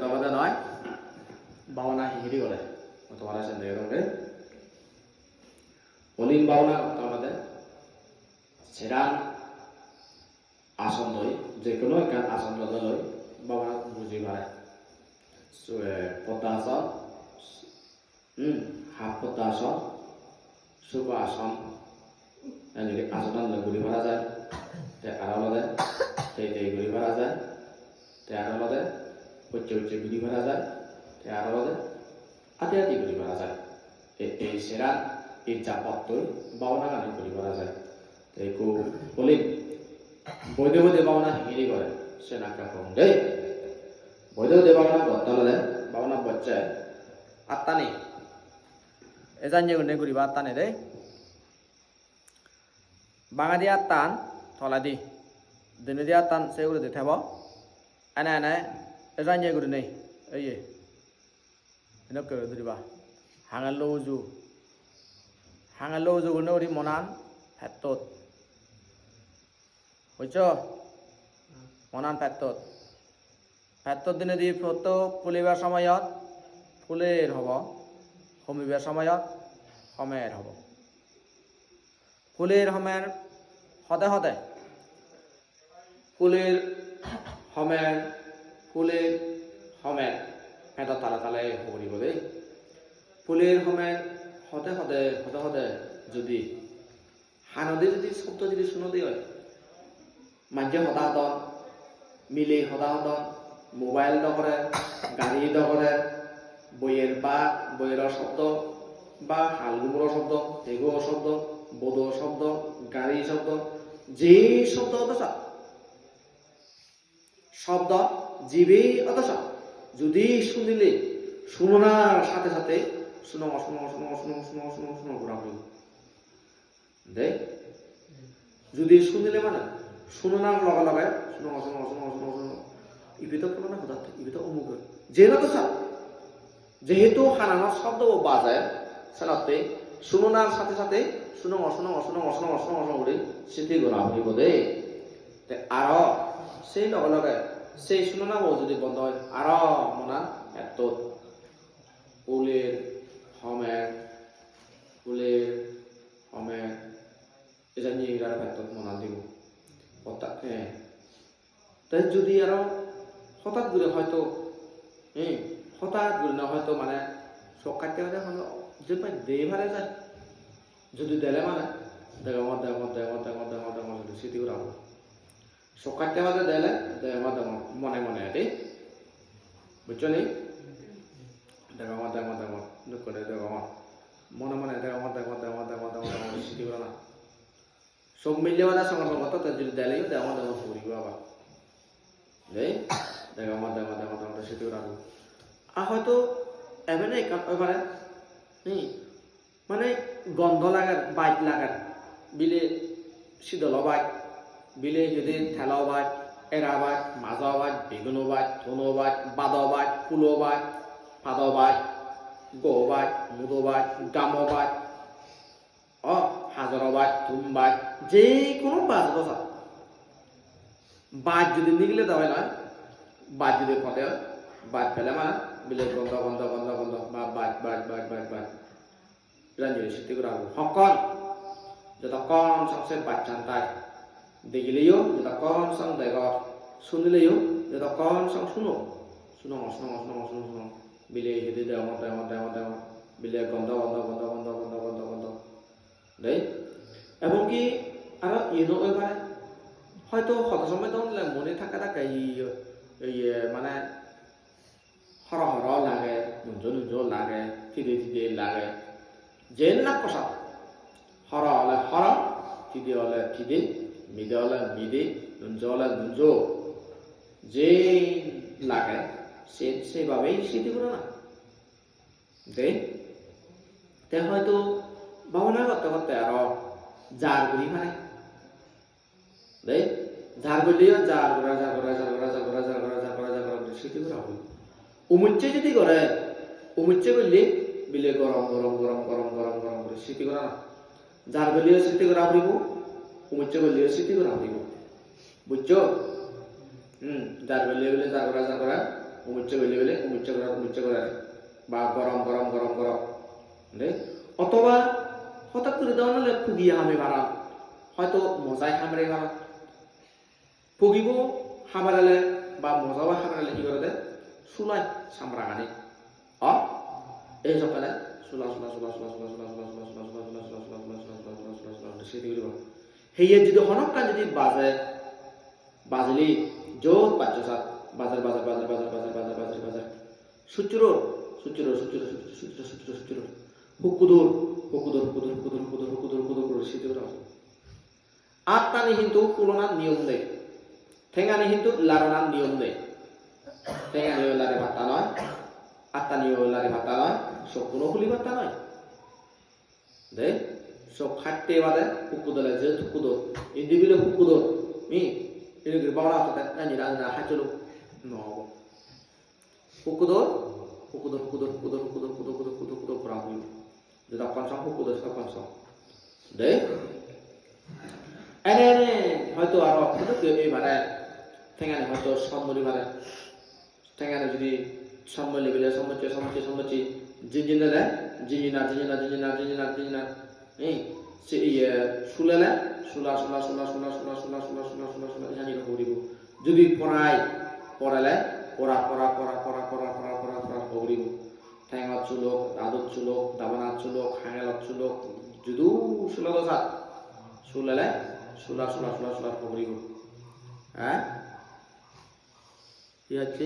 তলাতে নয় ভাওনা হিগিরি করে তোমার আছে দেখে অলিন ভাওনা তলাতে সেরা আসন লই যে কোনো একটা আসন লই ভাওনা বুঝি পারে পদ্মাসন হাফ পদ্মাসন শুভ আসন এনেকে আসন ঘুরি ভরা যায় আর আলাদা ঘুরি ভরা যায় আর আলাদা উচ্চে উচ্চে ঘুরি ভরা যায় আর আলাদা হাতে হাতে ঘুরি ভরা যায় এই সেরা এই চাপত্তই ভাওনা গানে ঘুরি ভরা যায় এই কো বলি বৈধ বৈধ ভাওনা হিগিরি করে সে নাকা ফোন দেয় বৈধ বৈধ ভাওনা গত্তালে ভাওনা বচ্চায় আত্মানি এজান যে গুনে ঘুরিবা আত্মানে রে বাঙালি আত্মান থলা দি দিনে দি আত্মান সে উড়ে দিতে হব এনে এনে এজান যে গুরি নেই এই এনে করে ধরিবা হাঙাল উজু গুনে উড়ি মনান ফেত্তত বুঝছ মনান ফেত্তত দিনে দি ফত ফুলিবার সময়ত ফুলের হব কমিবার সময়ত সমের হব ফুলের সমের সদে সদে ফুলের সমের এটা তালে তালে কৰিব দেই ফুলের সমের সদে সদে যদি হানদে যদি শব্দ যদি শুনতে হয় মাঝে হতাহতন মিলে হতাহতন মোবাইল দরে গাড়ি দরে বইয়ের শব্দ বা হালগুমোর শব্দ এগো শব্দ বোধ শব্দ গাড়ি শব্দ যে শব্দ অথচ শব্দ জীবে অথচ যদি শুনিলে শুনার সাথে সাথে শুনো ঘোরাঘুরি দেখ যদি শুনিলে মানে শুনার লগে লগে শুনো ইবিত কোনো না কথা ইবিত অমুক যে না তো যেহেতু হানানোর শব্দ বাজায় সেনাতে শুনার সাথে সাথে শুনো করে স্মৃতি ঘোরাঘুরি বোধে আর সেই লগে লগে সেই শুনা যদি বন্ধ হয় আর মনা এত ফুলের সমের এজানি এগার ক্ষেত্ৰত মনা দিব তাই যদি আরো হঠাৎ করে হয়তো হঠাৎ করে না হয়তো মানে শখ কাটতে হলে যে পাই দে ভারে যায় যদি দেলে মানে দেখ স্মৃতি করে আবো শখ কাটতে হলে দেলে মনে মনে এটি বুঝছো নি দেখ দুঃখ দেখ মনে মনে দেখ স্মৃতি করে না সব মিলিয়ে মানে সঙ্গে মতো যদি দেলেও দেখ ফুরিব আবার দেখ স্মৃতি করে আবো আর হয়তো এমন এবারে মানে গন্ধ লাগার বাইক লাগার বিলে শীতল বাইক বিলে যদি ঠেলাও বাইক এরা বাইক মাজা বাইক বেগুনো বাইক ধনো বাইক বাদ বাইক ফুলো বাইক পাদ বাইক গো বাইক মুদো বাইক গাম বাইক হাজার বাইক ধুম বাইক যে কোনো বাজ বসা বাইক যদি নিগলে দেওয়া নয় বাইক যদি ফটে বাইক ফেলে মানে বিলে গন্ধ বা বাইক রাঞ্জলি স্মৃতি করে আবো সকল যতক্ষণ সংসে বাচ্চান তাই দেখিলেও যতক্ষণ সং দেখ শুনিলেও যতক্ষণ সং শুনো বিলে যদি দেওয়া বিলে গন্ধ দেই এবং কি আর ইনো এবারে হয়তো কত সময় তখন মনে থাকা মানে হর লাগে নুঞ্জ লাগে থিদে লাগে যেন না কষা হর হলে হর থিদে হলে থিদে মিদে হলে মিদে নুঞ্জ হলে নুঞ্জ যে লাগে সেভাবেই স্মৃতি করে না তে হয়তো ভাবনা করতে আরো জার ঘুরি মারে ঝাড় করলেও জার ঘোরা স্মৃতি করা হবে উমুচ্ছে যদি করে উমুচ্ছে করলে বিলে গরম করে স্মৃতি করা না যার করলেও স্মৃতি করা হইব উমুচ্ছে করলেও স্মৃতি করা হইব বুঝছো যার করলে বলে যা করা উমিচ্ছে গেলে উমিচ্ছে করে বা গরম গরম গরম গরম দে অথবা হঠাৎ করে দেওয়া নাহলে ফুগিয়ে হামে বাড়ান হয়তো মজাই হামরে বাড়ান ফুগিব হামারালে বা মজাও হামারালে কি করে দেয় সুলাই সামরা গানে এই সকালে সুলা সুলা সুলা সুলা সুলা সুলা সুলা সুলা সুলা সুলা সুলা সুলা সুলা সুলা সুলা সুলা সুলা সুলা সুলা সেটি করিব হেয়ে যদি হনকান যদি বাজলি জোর পাচ্ছ সাত বাজার বাজার বাজার বাজার বাজার বাজার বাজার বাজার সুচুর সুচুর সুচুর সুচুর সুচুর সুচুর সুচুর হুকুদুর হুকুদুর হুকুদুর হুকুদুর হুকুদুর হুকুদুর হুকুদুর করে সেটি করে আত্মানি কিন্তু তুলনার নিয়ম দেয় ঠেঙ্গানি কিন্তু লারানার নিয়ম দেয় ঠেঙ্গানি লারে ভাতা নয় আত্মানি লারে ভাতা নয় সব কোনো খুলি ভাতা নয় দে সব খাটতে বাদে হুকুদলে যে হুকুদুর ইন্দিবিলে হুকুদুর ini bawa apa kan? Ini ada hajulu, no. Hukudur perahu. Jadi konsong hukudur sekarang konsong. Deh. Ini hয়তো আরো itu mana? Tengah hয়তো সম্মলি mana? Tengah jadi সম্মলি bela সম্মলি jinjina. Si sulala sula জানি করিব যদি পড়ালে পড়া করিব ঠ্যাঙত চুলক আদত চুলক দাবানাত চুলক হাঙেলত চুলক যদু সুলা দশা সুলালে সুলা করিব হ্যাঁ কি আছে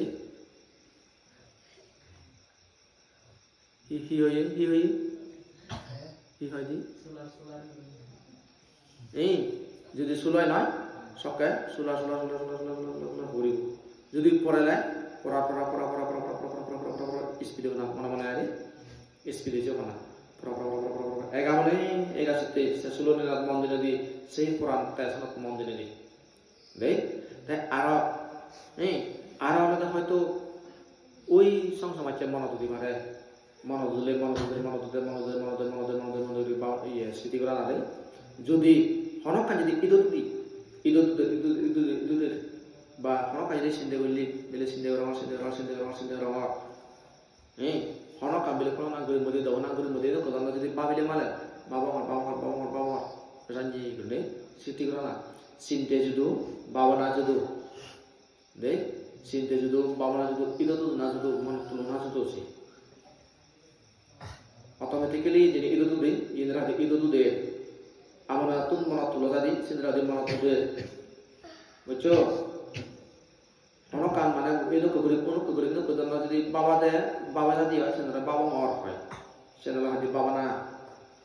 কি হয়ে দি এই যদি সুলয় নয় সকে সুলা করিব যদি পড়ালে পড়া স্পিডে না মনে আরে স্পিডে যাও না এগামনে এগাছতে সুলনে মন্দিরে দি সেই পুরাণ তেসনত মন্দিরে দি দেই তাই আর আমাদের হয়তো ওই সংসমাজে মনোদি মারে মনোদুলে স্মৃতি করা না দেয় যদি হনকান যদি ঈদুদের বা হনকান যদি সিন্ধে করলি দিলে সিন্ধে রঙ হনকান বিলে কোনো নাগরিক মধ্যে দেবো নাগরিক মধ্যে কোথাও যদি বাবিলে মালে বাবা রাঞ্জি করে স্মৃতি করা না চিনতে যদু বাবনা যদু দে চিনতে যদু বাবনা যদু ঈদুদ না যদু মন তুলনা যদু সে automatically jadi itu tuh deh, itu tuh deh. Amanatun manatullah tadi, sendiri ada manatullah deh. Betul. Orang kan mana itu kegurik itu betul jadi bawa tadi ya, sendiri bawa ngor, sendiri hadi bawa na,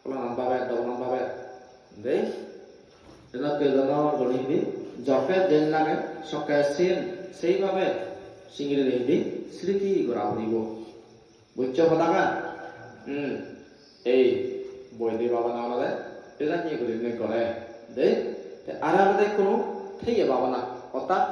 kalau nan bawa, deh. Jadi kita nama kalau ini, jafet dan lagi, sokai sei bawa, singgir ini, sedikit kurang ribu. Betul katakan. এই বই দিয়ে বাবা না হলে এটা নিয়ে করে দে আর আমাদের কোনো থেকে বাবা না অর্থাৎ